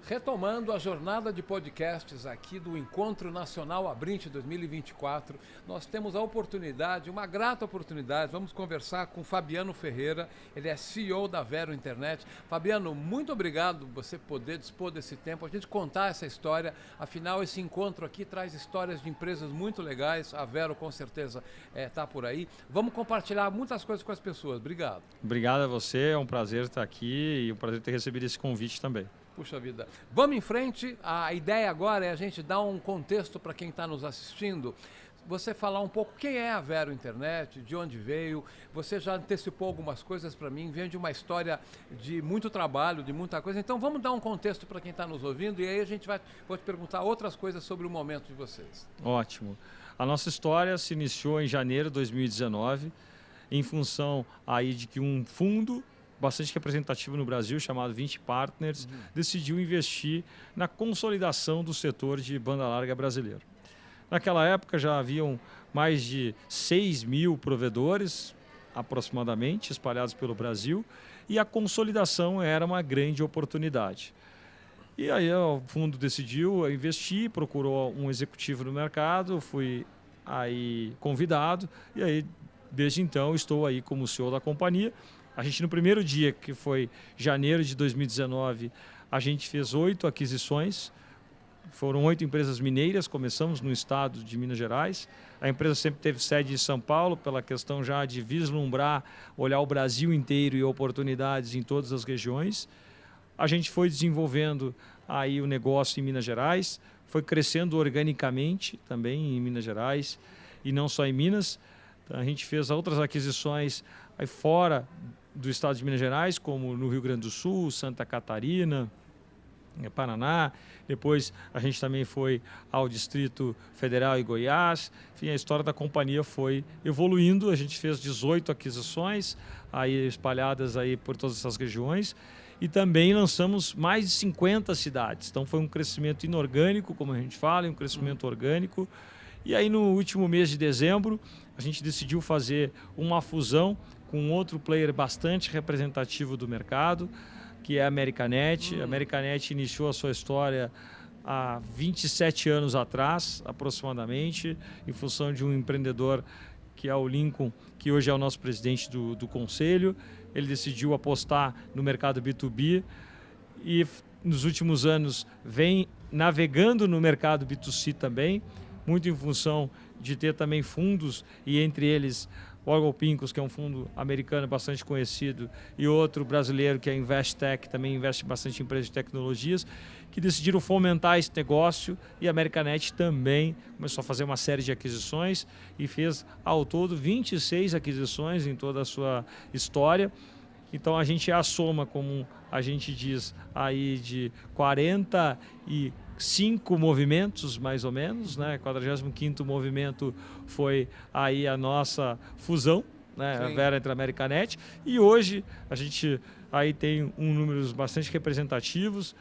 Retomando a jornada de podcasts aqui do Encontro Nacional Abrinte 2024, nós temos a oportunidade, uma grata oportunidade, vamos conversar com Fabiano Ferreira, ele é CEO da Vero Internet. Fabiano, muito obrigado por você poder dispor desse tempo, a gente contar essa história, afinal esse encontro aqui traz histórias de empresas muito legais, a Vero com certeza está por aí. Vamos compartilhar muitas coisas com as pessoas, obrigado. Obrigado a você, é um prazer estar aqui e um prazer ter recebido esse convite também. Puxa vida. Vamos em frente. A ideia agora é a gente dar um contexto para quem está nos assistindo. Você falar um pouco quem é a Vero Internet, de onde veio. Você já antecipou algumas coisas para mim, vem de uma história de muito trabalho, de muita coisa. Então vamos dar um contexto para quem está nos ouvindo e aí vou te perguntar outras coisas sobre o momento de vocês. Ótimo. A nossa história se iniciou em janeiro de 2019, em função aí de que um fundo bastante representativo no Brasil, chamado 20 Partners, decidiu investir na consolidação do setor de banda larga brasileiro. Naquela época já haviam mais de 6 mil provedores, aproximadamente, espalhados pelo Brasil, e a consolidação era uma grande oportunidade. E aí o fundo decidiu investir, procurou um executivo no mercado, fui aí convidado, e aí desde então estou aí como CEO da companhia. A gente, no primeiro dia, que foi janeiro de 2019, a gente fez 8 aquisições. Foram 8 empresas mineiras, começamos no estado de Minas Gerais. A empresa sempre teve sede em São Paulo, pela questão já de vislumbrar, olhar o Brasil inteiro e oportunidades em todas as regiões. A gente foi desenvolvendo aí o negócio em Minas Gerais, foi crescendo organicamente também em Minas Gerais, e não só em Minas. A gente fez outras aquisições aí fora do estado de Minas Gerais, como no Rio Grande do Sul, Santa Catarina, Paraná. Depois a gente também foi ao Distrito Federal e Goiás. Enfim, a história da companhia foi evoluindo. A gente fez 18 aquisições aí espalhadas aí por todas essas regiões e também lançamos mais de 50 cidades. Então foi um crescimento inorgânico, como a gente fala, um crescimento orgânico. E aí no último mês de dezembro a gente decidiu fazer uma fusão com outro player bastante representativo do mercado, que é a Americanet. A Americanet iniciou a sua história há 27 anos atrás, aproximadamente, em função de um empreendedor que é o Lincoln, que hoje é o nosso presidente do conselho. Ele decidiu apostar no mercado B2B e nos últimos anos vem navegando no mercado B2C também, muito em função de ter também fundos, e entre eles o Orgel Pincus, que é um fundo americano bastante conhecido, e outro brasileiro, que é a Investec, que também investe bastante em empresas de tecnologias, que decidiram fomentar esse negócio, e a Americanet também começou a fazer uma série de aquisições e fez, ao todo, 26 aquisições em toda a sua história. Então, a gente é a soma, como a gente diz, aí de 45 movimentos, mais ou menos, né? 45º movimento foi aí a nossa fusão, né? A Vero entre a Americanet. E hoje a gente aí tem números bastante representativos.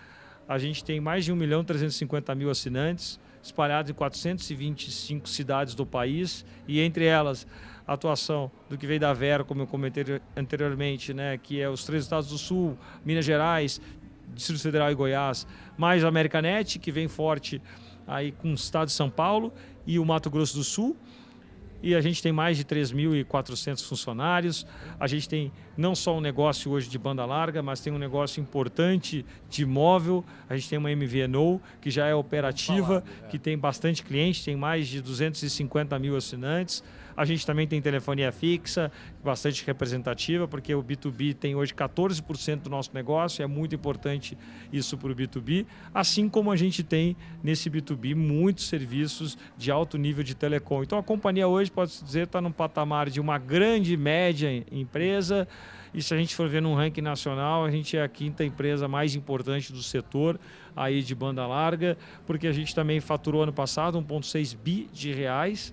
A gente tem mais de 1.350.000 assinantes, espalhados em 425 cidades do país, e entre elas a atuação do que veio da Vero, como eu comentei anteriormente, né, que é os 3 estados do Sul, Minas Gerais, Distrito Federal e Goiás, mais a Americanet, que vem forte aí com o estado de São Paulo e o Mato Grosso do Sul. E a gente tem mais de 3.400 funcionários. A gente tem não só um negócio hoje de banda larga, mas tem um negócio importante de móvel. A gente tem uma MVNO, que já é operativa, que tem bastante cliente, tem mais de 250.000 assinantes. A gente também tem telefonia fixa, bastante representativa, porque o B2B tem hoje 14% do nosso negócio, é muito importante isso para o B2B, assim como a gente tem nesse B2B muitos serviços de alto nível de telecom. Então a companhia hoje, pode-se dizer, está num patamar de uma grande média empresa, e se a gente for ver num ranking nacional, a gente é a 5ª empresa mais importante do setor aí de banda larga, porque a gente também faturou ano passado 1,6 bi de reais,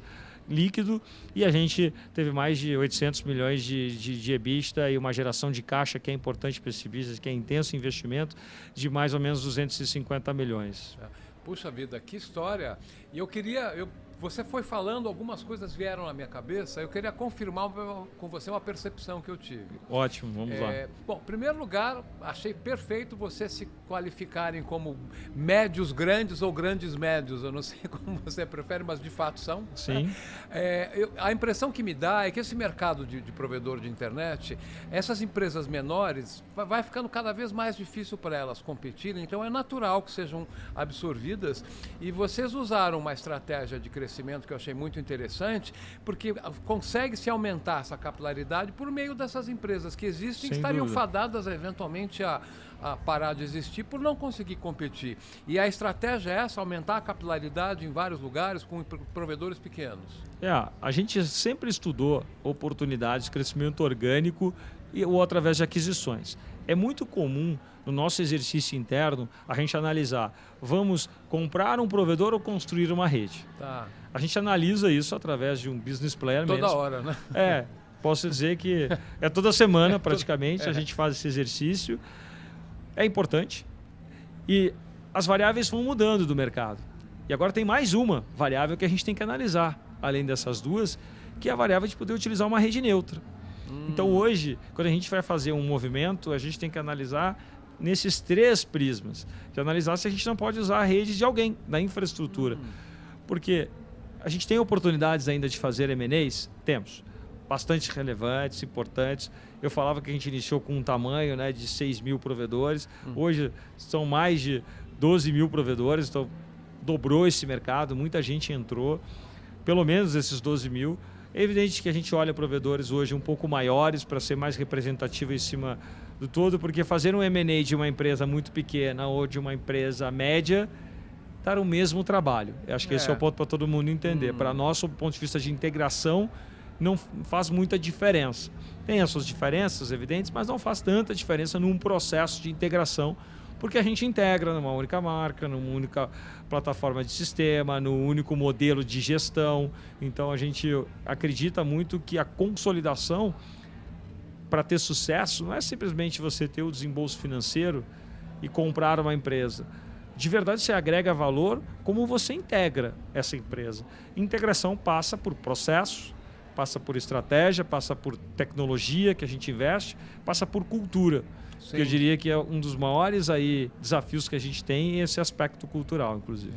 líquido, e a gente teve mais de 800 milhões de EBITDA e uma geração de caixa que é importante para esse business, que é intenso investimento, de mais ou menos 250 milhões. Puxa vida, que história! E você foi falando, algumas coisas vieram na minha cabeça, eu queria confirmar com você uma percepção que eu tive. Ótimo, vamos lá. Bom, em primeiro lugar, achei perfeito vocês se qualificarem como médios grandes ou grandes médios, eu não sei como você prefere, mas de fato são. Sim. A impressão que me dá é que esse mercado de provedor de internet, essas empresas menores, vai ficando cada vez mais difícil para elas competirem, então é natural que sejam absorvidas, e vocês usaram uma estratégia de crescimento que eu achei muito interessante, porque consegue-se aumentar essa capilaridade por meio dessas empresas que existem, que estariam fadadas eventualmente a parar de existir por não conseguir competir. E a estratégia é essa, aumentar a capilaridade em vários lugares com provedores pequenos. A gente sempre estudou oportunidades de crescimento orgânico ou através de aquisições. É muito comum no nosso exercício interno a gente analisar, vamos comprar um provedor ou construir uma rede. Tá. A gente analisa isso através de um business plan mesmo. Toda hora, né? Posso dizer que é toda semana praticamente a gente faz esse exercício. É importante. E as variáveis vão mudando do mercado. E agora tem mais uma variável que a gente tem que analisar, além dessas duas, que é a variável de poder utilizar uma rede neutra. Então hoje, quando a gente vai fazer um movimento, a gente tem que analisar nesses 3 prismas. De analisar se a gente não pode usar a rede de alguém, da infraestrutura. Porque a gente tem oportunidades ainda de fazer M&As? Temos. Bastante relevantes, importantes. Eu falava que a gente iniciou com um tamanho, né, de 6 mil provedores. Hoje são mais de 12 mil provedores, então dobrou esse mercado, muita gente entrou. Pelo menos esses 12 mil. É evidente que a gente olha provedores hoje um pouco maiores para ser mais representativo em cima do todo, porque fazer um M&A de uma empresa muito pequena ou de uma empresa média dá o mesmo trabalho. Eu acho que esse é o ponto para todo mundo entender. Para nós, sob o ponto de vista de integração, não faz muita diferença. Tem as suas diferenças evidentes, mas não faz tanta diferença num processo de integração, porque a gente integra numa única marca, numa única plataforma de sistema, no único modelo de gestão. Então a gente acredita muito que a consolidação, para ter sucesso, não é simplesmente você ter o desembolso financeiro e comprar uma empresa. De verdade, você agrega valor como você integra essa empresa. Integração passa por processo, passa por estratégia, passa por tecnologia que a gente investe, passa por cultura. Que eu diria que é um dos maiores desafios que a gente tem, esse aspecto cultural, inclusive.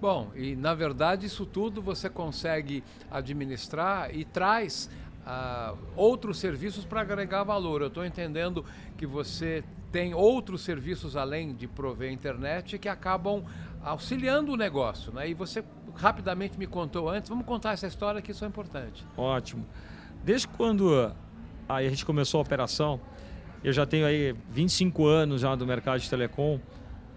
Bom, e na verdade isso tudo você consegue administrar e traz outros serviços para agregar valor. Eu estou entendendo que você tem outros serviços além de prover internet que acabam auxiliando o negócio, né? E você rapidamente me contou antes, vamos contar essa história que isso é importante. Ótimo. Desde quando a gente começou a operação, eu já tenho aí 25 anos já do mercado de telecom,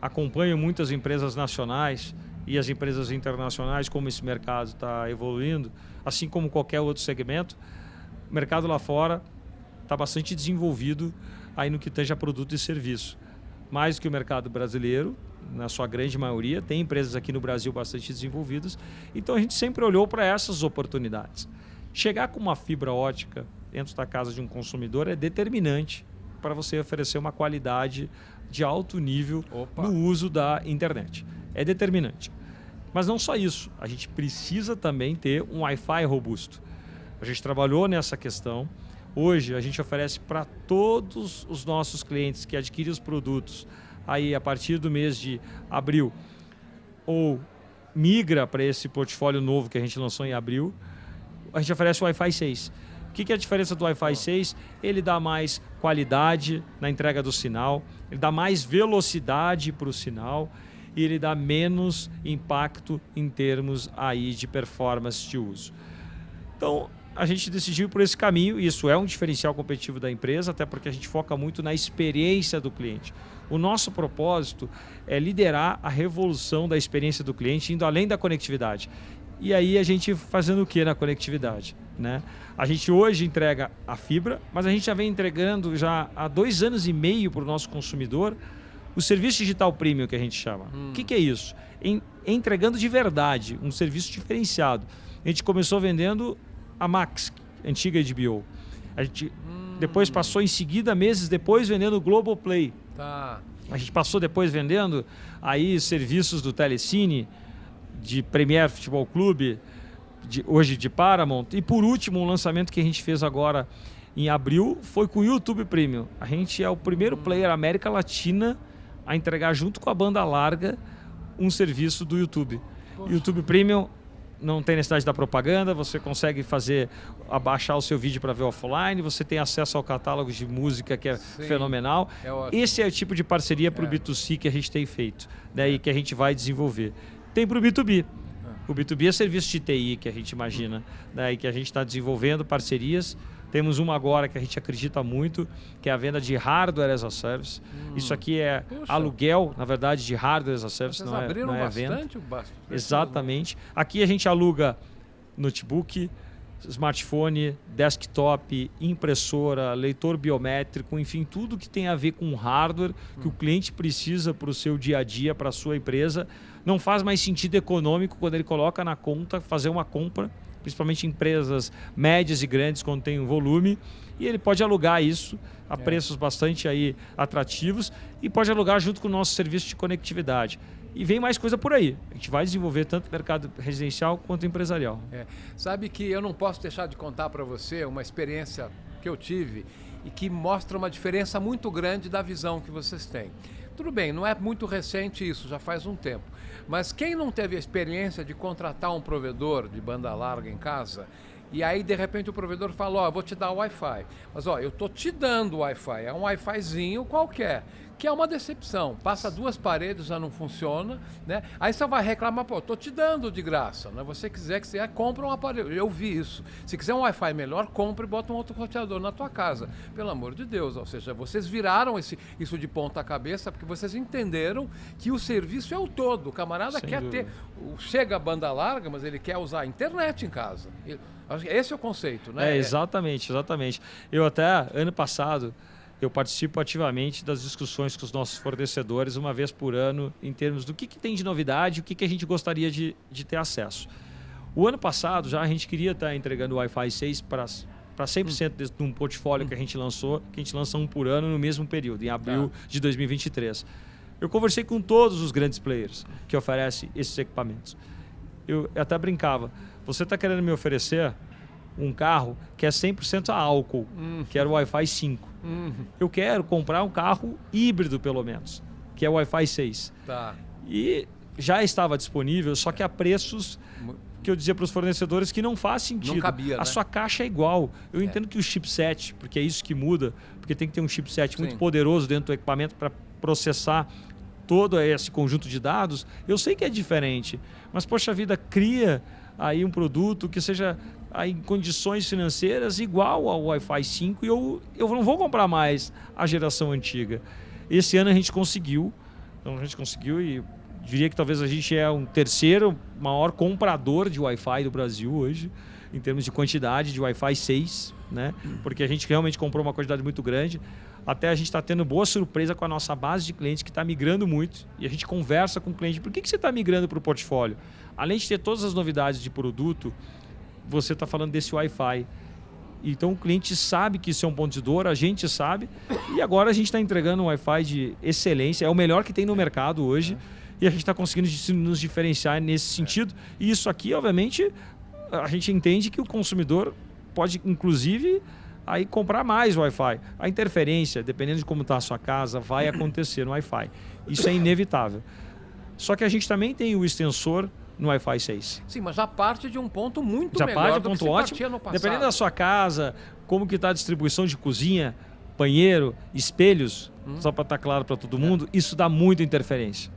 acompanho muitas empresas nacionais e as empresas internacionais, como esse mercado está evoluindo, assim como qualquer outro segmento. O mercado lá fora está bastante desenvolvido aí no que tange a produto e serviço. Mais do que o mercado brasileiro, na sua grande maioria, tem empresas aqui no Brasil bastante desenvolvidas, então a gente sempre olhou para essas oportunidades. Chegar com uma fibra ótica dentro da casa de um consumidor é determinante para você oferecer uma qualidade de alto nível no uso da internet. É determinante. Mas não só isso, a gente precisa também ter um Wi-Fi robusto. A gente trabalhou nessa questão. Hoje a gente oferece para todos os nossos clientes que adquirem os produtos aí a partir do mês de abril ou migra para esse portfólio novo que a gente lançou em abril, a gente oferece o Wi-Fi 6. O que é a diferença do Wi-Fi 6? Ele dá mais qualidade na entrega do sinal, ele dá mais velocidade para o sinal e ele dá menos impacto em termos aí de performance de uso. Então, a gente decidiu por esse caminho, e isso é um diferencial competitivo da empresa, até porque a gente foca muito na experiência do cliente. O nosso propósito é liderar a revolução da experiência do cliente, indo além da conectividade. E aí a gente fazendo o que na conectividade? Né? A gente hoje entrega a fibra, mas a gente já vem entregando já há 2 anos e meio para o nosso consumidor O serviço digital premium que a gente chama. O que é isso? Entregando de verdade, um serviço diferenciado. A gente começou vendendo a Max, antiga HBO. A gente depois passou em seguida, meses depois, vendendo o Globoplay. Tá. A gente passou depois vendendo aí serviços do Telecine, de Premier Futebol Clube, hoje de Paramount. E por último, um lançamento que a gente fez agora em abril foi com o YouTube Premium. A gente é o primeiro player da América Latina a entregar junto com a banda larga um serviço do YouTube. Poxa. YouTube Premium não tem necessidade da propaganda, você consegue abaixar o seu vídeo para ver offline, você tem acesso ao catálogo de música que é fenomenal. Esse é o tipo de parceria para o B2C que a gente tem feito, né, e que a gente vai desenvolver. Tem para o B2B. O B2B é serviço de TI que a gente imagina, né, e que a gente está desenvolvendo parcerias. Temos uma agora que a gente acredita muito, que é a venda de hardware as a service. Isso aqui é aluguel, na verdade, de hardware as a service, não é venda. Exatamente. Aqui a gente aluga notebook, smartphone, desktop, impressora, leitor biométrico, enfim, tudo que tem a ver com hardware que o cliente precisa para o seu dia a dia, para a sua empresa. Não faz mais sentido econômico quando ele coloca na conta fazer uma compra, principalmente empresas médias e grandes quando tem um volume, e ele pode alugar isso a preços bastante aí atrativos e pode alugar junto com o nosso serviço de conectividade. E vem mais coisa por aí. A gente vai desenvolver tanto o mercado residencial quanto empresarial. Sabe que eu não posso deixar de contar para você uma experiência que eu tive e que mostra uma diferença muito grande da visão que vocês têm. Tudo bem, não é muito recente isso, já faz um tempo. Mas quem não teve a experiência de contratar um provedor de banda larga em casa, e aí de repente o provedor fala, eu vou te dar o Wi-Fi. Mas eu estou te dando o Wi-Fi, é um Wi-Fizinho qualquer, que é uma decepção. Passa 2 paredes, já não funciona, né? Aí você vai reclamar, estou te dando de graça, né? Você quiser, compra um aparelho. Eu vi isso. Se quiser um Wi-Fi melhor, compra e bota um outro roteador na tua casa. Pelo amor de Deus, ou seja, vocês viraram isso de ponta cabeça porque vocês entenderam que o serviço é o todo. O camarada quer ter... Chega a banda larga, mas ele quer usar a internet em casa. Esse é o conceito, né? Exatamente. Eu até, ano passado, eu participo ativamente das discussões com os nossos fornecedores uma vez por ano em termos do que tem de novidade, o que a gente gostaria de ter acesso. O ano passado já a gente queria estar entregando o Wi-Fi 6 para 100% de um portfólio que a gente lançou, que a gente lança um por ano no mesmo período, em abril de 2023. Eu conversei com todos os grandes players que oferecem esses equipamentos. Eu até brincava, você está querendo me oferecer um carro que é 100% a álcool, que era o Wi-Fi 5. Eu quero comprar um carro híbrido, pelo menos, que é o Wi-Fi 6. Tá. E já estava disponível, só que a preços que eu dizia para os fornecedores que não faz sentido. Não cabia, a sua caixa é igual. Eu entendo que o chipset, porque é isso que muda, porque tem que ter um chipset muito poderoso dentro do equipamento para processar todo esse conjunto de dados. Eu sei que é diferente, mas, poxa vida, cria aí um produto que seja aí, em condições financeiras igual ao Wi-Fi 5 e eu não vou comprar mais a geração antiga. Esse ano a gente conseguiu e diria que talvez a gente é um terceiro maior comprador de Wi-Fi do Brasil hoje, em termos de quantidade de Wi-Fi 6, né? Porque a gente realmente comprou uma quantidade muito grande. Até a gente está tendo boa surpresa com a nossa base de clientes que está migrando muito e a gente conversa com o cliente. Por que você está migrando para o portfólio? Além de ter todas as novidades de produto, você está falando desse Wi-Fi. Então o cliente sabe que isso é um ponto de dor, a gente sabe. E agora a gente está entregando um Wi-Fi de excelência, é o melhor que tem no mercado hoje. E a gente está conseguindo nos diferenciar nesse sentido. E isso aqui, obviamente, a gente entende que o consumidor pode, inclusive, aí comprar mais Wi-Fi. A interferência, dependendo de como está a sua casa, vai acontecer no Wi-Fi. Isso é inevitável. Só que a gente também tem o extensor no Wi-Fi 6. Sim, mas já parte de um ponto muito melhor do que se partia no passado. Dependendo da sua casa, como que está a distribuição de cozinha, banheiro, espelhos, só para estar claro para todo mundo, isso dá muita interferência.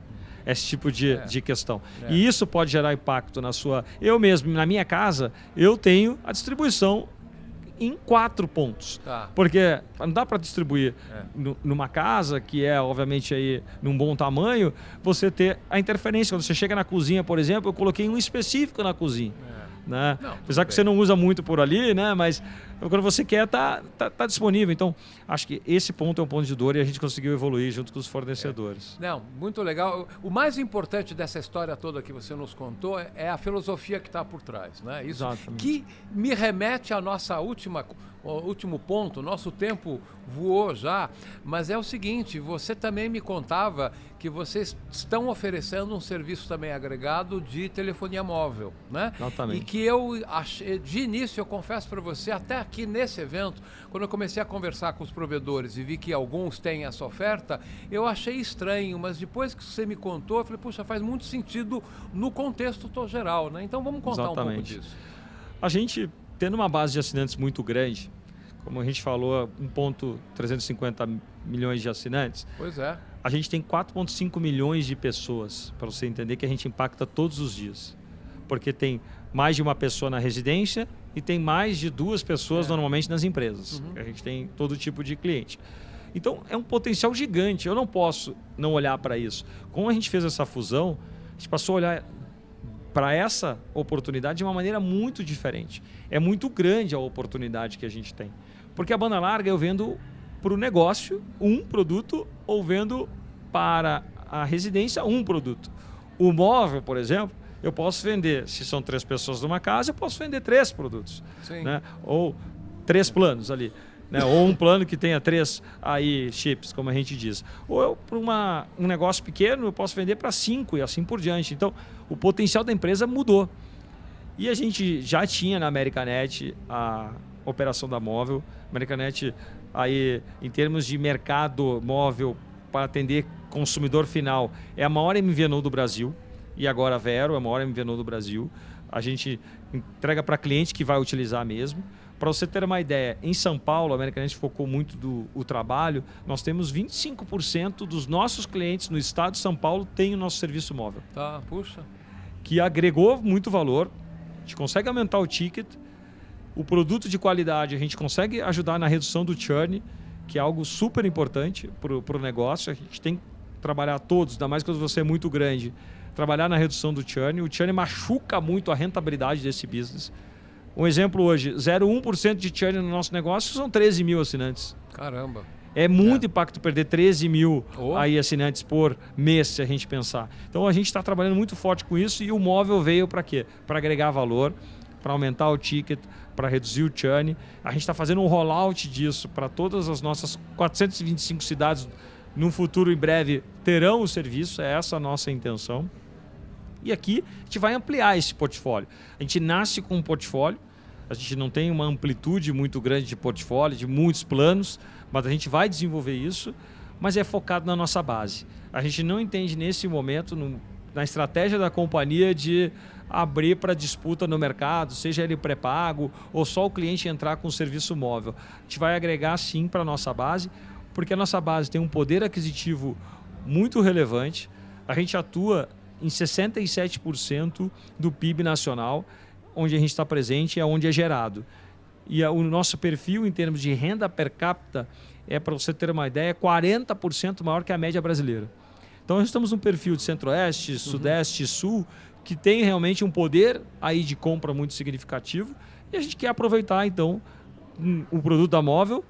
Esse tipo de questão. E isso pode gerar impacto na sua... Eu mesmo, na minha casa, eu tenho a distribuição em 4 pontos. Tá. Porque não dá para distribuir numa casa que é, obviamente, aí, num bom tamanho, você ter a interferência. Quando você chega na cozinha, por exemplo, eu coloquei um específico na cozinha. Né? Apesar que você não usa muito por ali, né? Mas Quando você quer, tá disponível. Então, acho que esse ponto é um ponto de dor e a gente conseguiu evoluir junto com os fornecedores. Não, muito legal. O mais importante dessa história toda que você nos contou é a filosofia que está por trás, né? Isso. Exatamente. Que me remete à nossa último ponto. Nosso tempo voou já, mas é o seguinte, você também me contava que vocês estão oferecendo um serviço também agregado de telefonia móvel, né? Exatamente. E que eu achei, de início, eu confesso para você, até aqui nesse evento, quando eu comecei a conversar com os provedores e vi que alguns têm essa oferta, eu achei estranho, mas depois que você me contou, eu falei, puxa, faz muito sentido no contexto geral, né? Então vamos contar um pouco disso. A gente, tendo uma base de assinantes muito grande, como a gente falou, 1,350 milhões de assinantes. Pois é. A gente tem 4,5 milhões de pessoas, para você entender que a gente impacta todos os dias. Porque tem mais de uma pessoa na residência e tem mais de 2 pessoas normalmente nas empresas. A gente tem todo tipo de cliente. Então, é um potencial gigante. Eu não posso não olhar para isso. Como a gente fez essa fusão, a gente passou a olhar para essa oportunidade de uma maneira muito diferente. É muito grande a oportunidade que a gente tem. Porque a banda larga eu vendo para o negócio um produto ou vendo para a residência um produto. O móvel, por exemplo, eu posso vender, se são 3 pessoas numa casa, eu posso vender 3 produtos. Sim. Né? Ou 3 planos ali. Né? Ou um plano que tenha 3 aí, chips, como a gente diz. Ou eu, para um negócio pequeno, eu posso vender para 5 e assim por diante. Então, o potencial da empresa mudou. E a gente já tinha na Americanet a operação da móvel. Americanet, aí, em termos de mercado móvel para atender consumidor final, é a maior MVNO do Brasil. E agora a Vero é a maior MVNO do Brasil. A gente entrega para cliente que vai utilizar mesmo. Para você ter uma ideia, em São Paulo, a Americanet focou muito do trabalho. Nós temos 25% dos nossos clientes no estado de São Paulo tem o nosso serviço móvel. Tá, puxa. Que agregou muito valor. A gente consegue aumentar o ticket. O produto de qualidade, a gente consegue ajudar na redução do churn, que é algo super importante para o negócio. A gente tem que trabalhar todos, ainda mais quando você é muito grande, trabalhar na redução do churn. O churn machuca muito a rentabilidade desse business. Um exemplo hoje, 0,1% de churn no nosso negócio são 13 mil assinantes. Caramba. É muito impacto perder 13 mil aí assinantes por mês, se a gente pensar. Então a gente está trabalhando muito forte com isso e o móvel veio para quê? Para agregar valor, para aumentar o ticket, para reduzir o churn. A gente está fazendo um rollout disso para todas as nossas 425 cidades. No futuro, em breve, terão o serviço. É essa a nossa intenção. E aqui a gente vai ampliar esse portfólio. A gente nasce com um portfólio. A gente não tem uma amplitude muito grande de portfólio, de muitos planos, mas a gente vai desenvolver isso, mas é focado na nossa base. A gente não entende nesse momento, na estratégia da companhia, de abrir para disputa no mercado, seja ele pré-pago ou só o cliente entrar com o serviço móvel. A gente vai agregar sim para a nossa base, porque a nossa base tem um poder aquisitivo muito relevante. A gente atua em 67% do PIB nacional, onde a gente está presente é onde é gerado. E o nosso perfil em termos de renda per capita é, para você ter uma ideia, 40% maior que a média brasileira. Então, nós estamos num perfil de centro-oeste, sudeste e sul, que tem realmente um poder aí de compra muito significativo e a gente quer aproveitar, então, o produto da móvel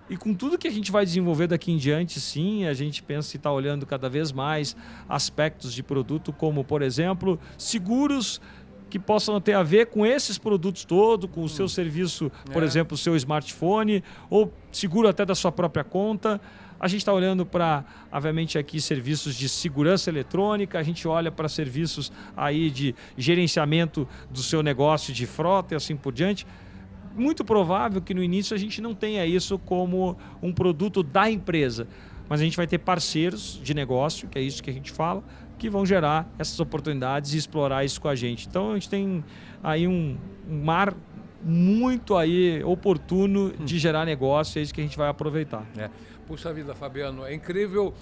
e com tudo que a gente vai desenvolver daqui em diante, sim, a gente pensa em estar olhando cada vez mais aspectos de produto como, por exemplo, seguros que possam ter a ver com esses produtos todos, com o seu serviço, por exemplo, o seu smartphone, ou seguro até da sua própria conta. A gente está olhando para, obviamente, aqui serviços de segurança eletrônica, a gente olha para serviços aí de gerenciamento do seu negócio de frota e assim por diante. Muito provável que no início a gente não tenha isso como um produto da empresa, mas a gente vai ter parceiros de negócio, que é isso que a gente fala, que vão gerar essas oportunidades e explorar isso com a gente. Então a gente tem aí um mar muito aí oportuno de gerar negócio, é isso que a gente vai aproveitar. Puxa vida, Fabiano, é incrível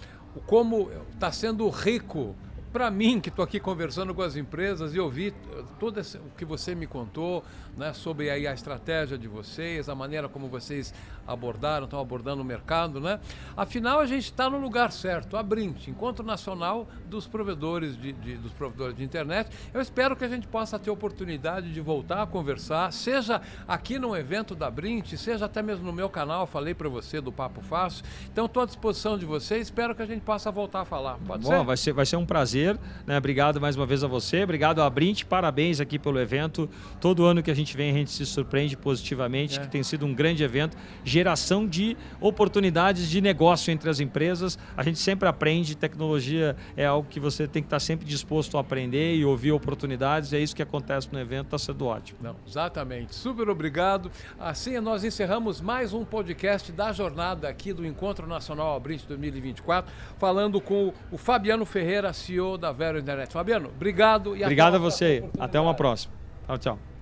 como está sendo rico para mim, que estou aqui conversando com as empresas e ouvi tudo o que você me contou, né, sobre aí a estratégia de vocês, a maneira como vocês estão abordando o mercado, né? Afinal, a gente está no lugar certo, a Brint, Encontro Nacional dos Provedores de Internet. Eu espero que a gente possa ter oportunidade de voltar a conversar, seja aqui no evento da Brint, seja até mesmo no meu canal, falei para você do Papo Fácil. Então, estou à disposição de vocês, espero que a gente possa voltar a falar. Pode ser? Vai ser um prazer, né? Obrigado mais uma vez a você, obrigado à Brint, parabéns aqui pelo evento. Todo ano que a gente vem, a gente se surpreende positivamente, que tem sido um grande evento, geração de oportunidades de negócio entre as empresas. A gente sempre aprende, tecnologia é algo que você tem que estar sempre disposto a aprender e ouvir oportunidades, é isso que acontece no evento, está sendo ótimo. Não, exatamente, super obrigado. Assim nós encerramos mais um podcast da jornada aqui do Encontro Nacional Brint 2024, falando com o Fabiano Ferreira, CEO da Vero Internet. Fabiano, obrigado. Obrigado a você, até uma próxima. Tchau, tchau.